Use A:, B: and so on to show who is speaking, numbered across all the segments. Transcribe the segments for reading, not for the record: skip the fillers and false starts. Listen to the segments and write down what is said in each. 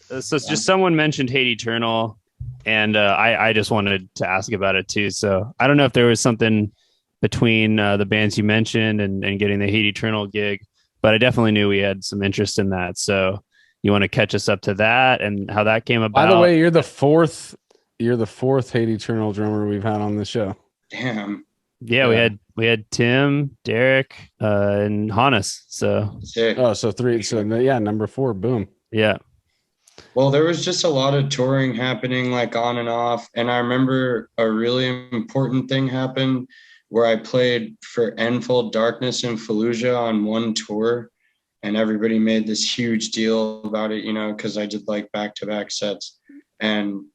A: So it's just someone mentioned Hate Eternal, and I just wanted to ask about it too. So I don't know if there was something between the bands you mentioned and getting the Hate Eternal gig, but I definitely knew we had some interest in that. So you want to catch us up to that and how that came
B: By the
A: about?
B: way, you're the fourth Hate Eternal drummer we've had on the show.
C: Damn,
A: Yeah, we
B: Yeah.
A: had we had Tim, Derek, and Hannes. So
C: sick.
B: Oh, so three. So yeah, number four. Boom.
A: yeah.
C: Well, there was just a lot of touring happening, like on and off. And I remember a really important thing happened where I played for Enfield Darkness in Fallujah on one tour. And everybody made this huge deal about it, because I did like back-to-back sets. And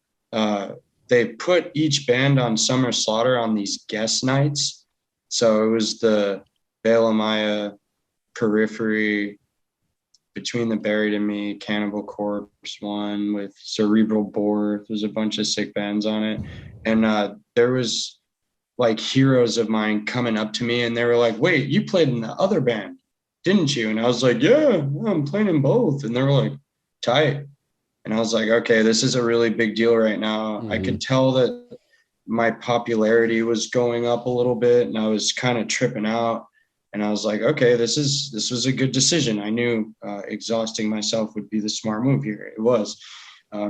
C: they put each band on Summer Slaughter on these guest nights. So it was the Bela Maya, Periphery, Between the Buried and Me, Cannibal Corpse one with Cerebral Bore. There's a bunch of sick bands on it. And there was like heroes of mine coming up to me and they were like, wait, you played in the other band, didn't you? And I was like, yeah, I'm playing in both. And they were like, tight. And I was like, okay, this is a really big deal right now. I could tell that my popularity was going up a little bit and I was kind of tripping out. And I was like, okay, this was a good decision. I knew exhausting myself would be the smart move here. It was,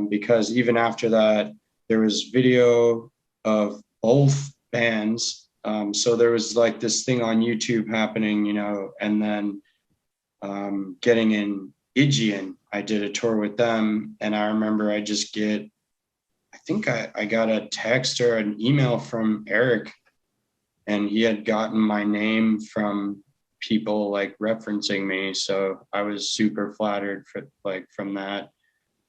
C: because even after that, there was video of both bands. So there was like this thing on YouTube happening, and then getting in Aegean. I did a tour with them, and I remember I think I got a text or an email from Erik, and he had gotten my name from people like referencing me. So I was super flattered from that.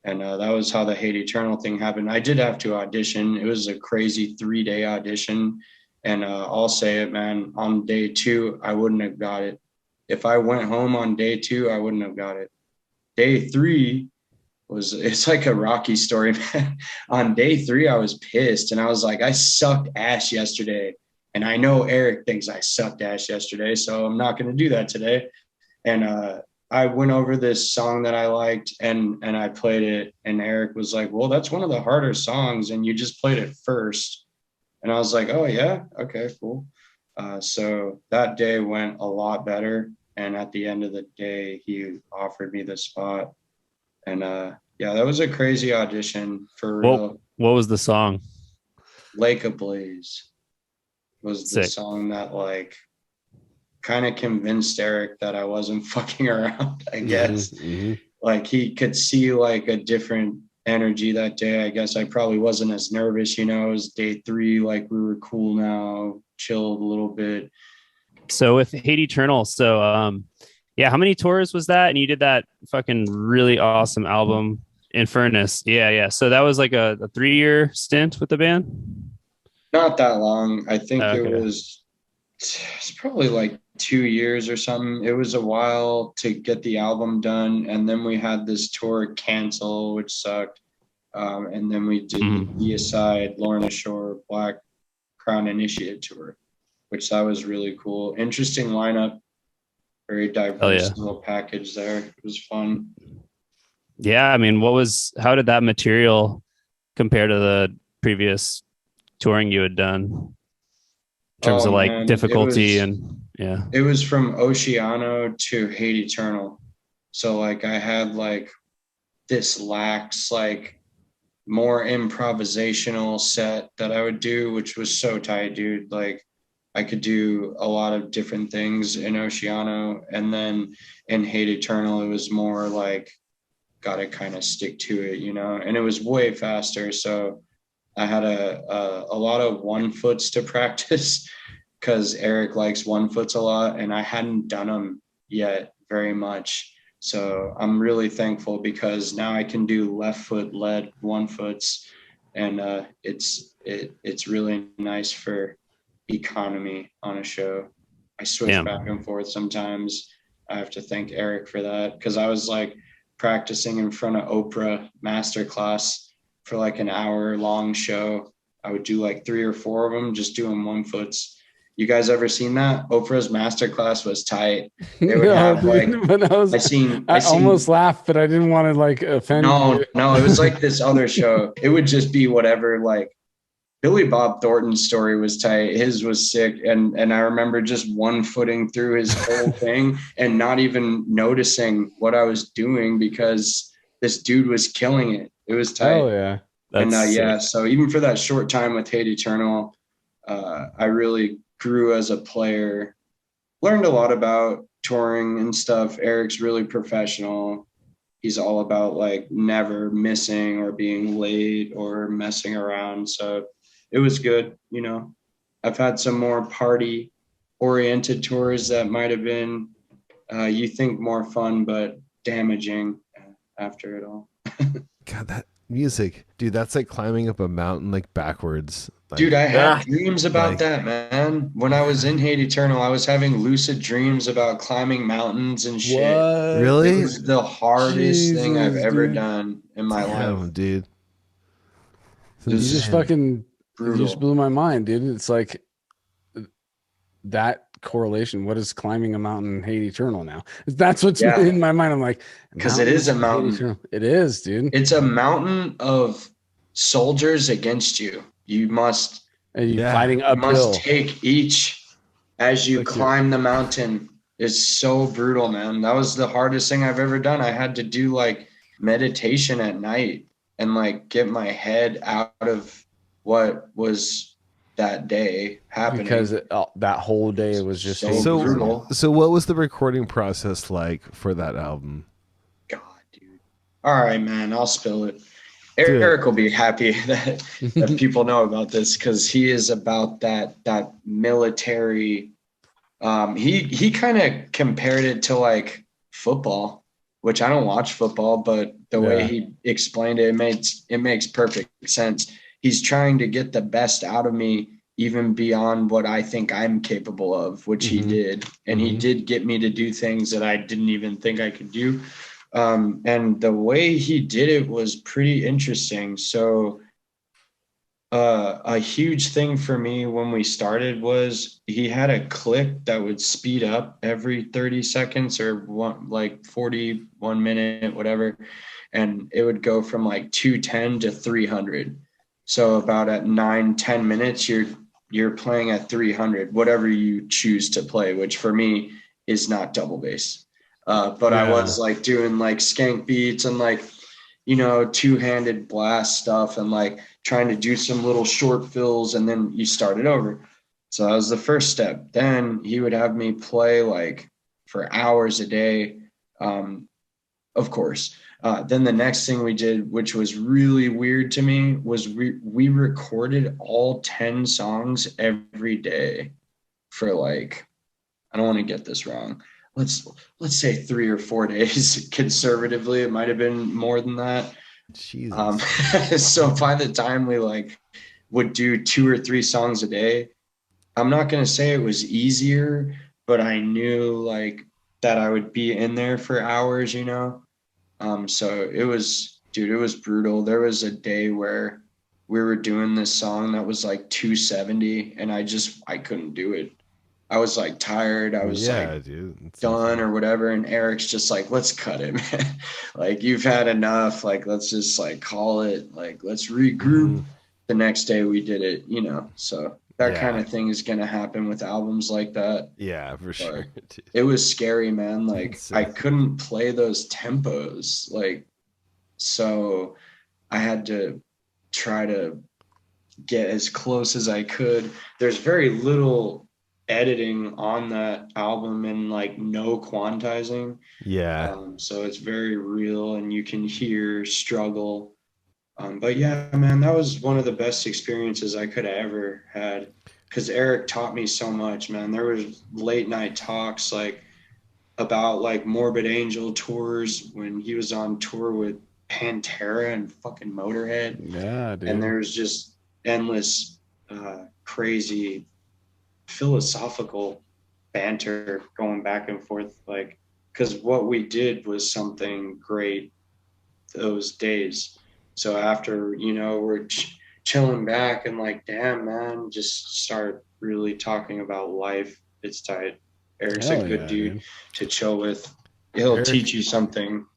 C: And that was how the Hate Eternal thing happened. I did have to audition. It was a crazy 3-day audition. And I'll say it, man, on day 2, I wouldn't have got it. If I went home on day 2, I wouldn't have got it. Day 3 it's like a Rocky story, man. On day 3, I was pissed and I was like, I sucked ass yesterday. And I know Erik thinks I sucked ass yesterday, so I'm not going to do that today. And I went over this song that I liked and I played it. And Erik was like, well, that's one of the harder songs. And you just played it first. And I was like, oh, yeah. Okay, cool. So that day went a lot better. And at the end of the day, he offered me the spot. And yeah, that was a crazy audition for real.
A: What was the song?
C: Lake Ablaze was the
A: Sick.
C: song that like kind of convinced Erik that I wasn't fucking around, I guess. Like he could see like a different energy that day. I guess I probably wasn't as nervous, it was day 3, like we were cool now, chilled a little bit.
A: So with Hate Eternal, so yeah, how many tours was that? And you did that fucking really awesome album, Infernus. Yeah, yeah. So that was like a 3-year stint with the band.
C: Not that long. I think
A: Okay.
C: it's probably like 2 years or something. It was a while to get the album done. And then we had this tour cancel, which sucked. And then we did the B-side Lorna Shore Black Crown Initiate tour, which that was really cool. Interesting lineup, very diverse little package there. It was fun.
A: Yeah, I mean, how did that material compare to the previous touring you had done in terms
C: Oh
A: of like
C: man,
A: difficulty and yeah.
C: it was from Oceano to Hate Eternal. So like I had like this lax, like more improvisational set that I would do, which was so tight, dude. Like I could do a lot of different things in Oceano. And then in Hate Eternal, it was more like got to kind of stick to it, and it was way faster. So I had a lot of 1-foots to practice because Erik likes 1-foots a lot and I hadn't done them yet very much. So I'm really thankful because now I can do left foot led 1-foots, and it's really nice for economy on a show. I switch back and forth sometimes. I have to thank Erik for that because I was like practicing in front of Oprah masterclass for like an hour long show. I would do like 3 or 4 of them, just doing 1-foots. You guys ever seen that? Oprah's masterclass was tight. They would
B: No,
C: have
B: dude,
C: like,
B: but I
C: I
B: almost
C: seen,
B: laughed, but I didn't want to like offend
C: no,
B: you.
C: no, it was like this other show. It would just be whatever, like Billy Bob Thornton's story was tight. His was sick. And I remember just one footing through his whole thing and not even noticing what I was doing because this dude was killing it. It was tight.
B: Hell yeah.
C: And
A: That's
C: yeah,
A: sick.
C: so even for that short time with Hate Eternal, I really grew as a player, learned a lot about touring and stuff. Eric's really professional. He's all about like never missing or being late or messing around. So it was good. You know, I've had some more party oriented tours that might have been, you think, more fun, but damaging after it all.
D: God, that music, dude, that's like climbing up a mountain like backwards. Like,
C: Dude, I had
A: Ah,
C: dreams about
D: like-
C: that, man. When I was in Hate Eternal, I was having lucid dreams about climbing mountains and shit.
B: What?
D: Really?
C: It was the hardest thing I've
B: Jesus,
C: ever
B: dude.
C: done in my life.
D: Damn, dude.
C: It was
B: You just
D: Man.
B: fucking you
C: brutal.
B: just blew my mind, dude. It's like that correlation. What is climbing a mountain Hate Eternal now? That's what's
C: Yeah.
B: in my mind. I'm like,
C: 'Cause it is a
B: Hate
C: mountain.
B: Eternal. It is, dude.
C: It's a mountain of soldiers against you. You must
B: And you
D: Yeah.
B: fighting
C: you
B: uphill.
C: must take each as you
B: Like you're-
C: climb the mountain. It's so brutal, man. That was the hardest thing I've ever done. I had to do like meditation at night and like get my head out of what was that day happening.
B: because that whole day was just
C: So
B: Hate
D: So-
B: Eternal.
C: brutal.
D: So what was the recording process like for that album?
C: God, dude. All right, man. I'll spill it.
D: Dude.
C: Eric will be happy that people know about this because he is about that military. He kind of compared it to like football, which I don't watch football, but the way
B: Yeah.
C: he explained it, it makes perfect sense. He's trying to get the best out of me, even beyond what I think I'm capable of, which he
B: Mhm.
C: did, and he
B: Mhm.
C: did get me to do things that I didn't even think I could do. And the way he did it was pretty interesting. So a huge thing for me when we started was he had a click that would speed up every 30 seconds or like 41 minute, whatever. And it would go from like 210 to 300. So about at 9-10 minutes, you're playing at 300, whatever you choose to play, which for me is not double bass. But I was like doing like skank beats and like, you know, two-handed blast stuff and like trying to do some little short fills, and then you start it over. So that was the first step. Then he would have me play like for hours a day, of course. Then the next thing we did, which was really weird to me, was we recorded all 10 songs every day for like, I don't want to get this wrong. Let's say 3 or 4 days conservatively. It might have been more than that.
D: Jesus.
C: So by the time we like would do 2 or 3 songs a day, I'm not going to say it was easier, but I knew like that I would be in there for hours, you know? So it was brutal. There was a day where we were doing this song that was like 270 and I couldn't do it. I was like tired. I was like
D: dude. It's
C: done or whatever. And Eric's just like, let's cut it, man. Like you've had enough. Like, let's just like call it, like, let's regroup.
D: Mhm.
C: The next day we did it, you know? So that
D: Yeah.
C: kind of thing is going to happen with albums like that.
D: Yeah, for sure. dude.
C: It was scary, man. Like
D: It's
C: I
D: sick.
C: couldn't play those tempos. Like, so I had to try to get as close as I could. There's very little editing on that album and like no quantizing.
D: Yeah.
C: So it's very real and you can hear struggle. But yeah, man, that was one of the best experiences I could have ever had because Erik taught me so much, man. There was late night talks like about like Morbid Angel tours when he was on tour with Pantera and fucking Motorhead.
B: Yeah, dude.
C: And there's just endless crazy philosophical banter going back and forth, like because what we did was something great those days. So after, you know, we're chilling back and like, damn, man, just start really talking about life. It's tight. Eric's
B: Hell
C: a good
B: yeah,
C: dude
B: dude.
C: to chill with. He'll
B: Eric-
C: teach you something.